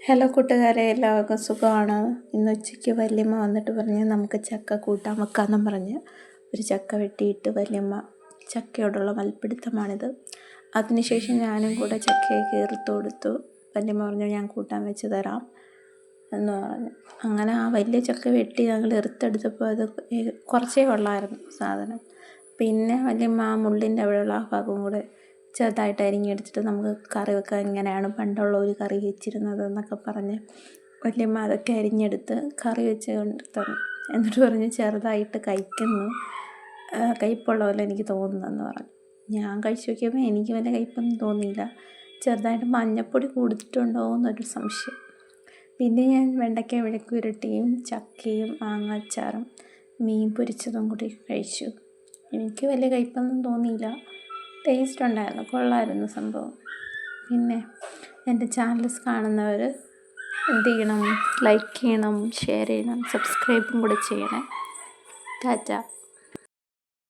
Hello കൂട്ടുകാരെ, എല്ലാവർക്കും സുഖമാണ്. ഇന്ന് ഉച്ചയ്ക്ക് വല്യമ്മ വന്നിട്ട് പറഞ്ഞ് നമുക്ക് ചക്ക കൂട്ടാൻ വെക്കാമെന്നും പറഞ്ഞ് ഒരു ചക്ക വെട്ടിയിട്ട് വല്യമ്മ ചക്കയോടുള്ള മൽപ്പിടുത്തമാണിത്. അതിനുശേഷം ഞാനും കൂടെ ചക്കയെ കീർത്ത് കൊടുത്തു. വല്യമ്മ പറഞ്ഞു ഞാൻ കൂട്ടാൻ വെച്ച് തരാം എന്ന് പറഞ്ഞു. അങ്ങനെ ആ വലിയ ചക്ക വെട്ടി ഞങ്ങൾ എടുത്തെടുത്തപ്പോൾ അത് കുറച്ചേ ഉള്ളായിരുന്നു സാധനം. പിന്നെ വല്യമ്മ ആ മുള്ളിൻ്റെ അവിടെയുള്ള ആ ഭാഗവും കൂടെ ചെറുതായിട്ട് അരിഞ്ഞെടുത്തിട്ട് നമുക്ക് കറി വെക്കാൻ ഇങ്ങനെയാണ് പണ്ടുള്ള ഒരു കറി വെച്ചിരുന്നത് എന്നൊക്കെ പറഞ്ഞ് വല്യമ്മ അതൊക്കെ അരിഞ്ഞെടുത്ത് കറി വെച്ച് കൊണ്ട് തന്നു. എന്നിട്ട് പറഞ്ഞ് ചെറുതായിട്ട് കഴിക്കുന്നു, കയ്പ്പുള്ള പോലെ എനിക്ക് തോന്നുന്നെന്ന് പറഞ്ഞു. ഞാൻ കഴിച്ച് നോക്കിയപ്പോൾ എനിക്ക് വല്ല കയ്പ്പൊന്നും തോന്നിയില്ല. ചെറുതായിട്ട് മഞ്ഞപ്പൊടി കൊടുത്തിട്ടുണ്ടോ എന്നൊരു സംശയം. പിന്നെ ഞാൻ വെണ്ടയ്ക്ക മെഴുക്കുവരട്ടിയും ചക്കയും മാങ്ങാച്ചാറും മീൻ പൊരിച്ചതും കൂടി കഴിച്ചു. എനിക്ക് വലിയ കയ്പ്പൊന്നും തോന്നിയില്ല, ടേസ്റ്റ് ഉണ്ടായിരുന്നു, കൊള്ളായിരുന്നു സംഭവം. പിന്നെ എൻ്റെ ചാനൽസ് കാണുന്നവർ എന്ത് ചെയ്യണം? ലൈക്ക് ചെയ്യണം, ഷെയർ ചെയ്യണം, സബ്സ്ക്രൈബും കൂടെ ചെയ്യണേ. ടാറ്റ.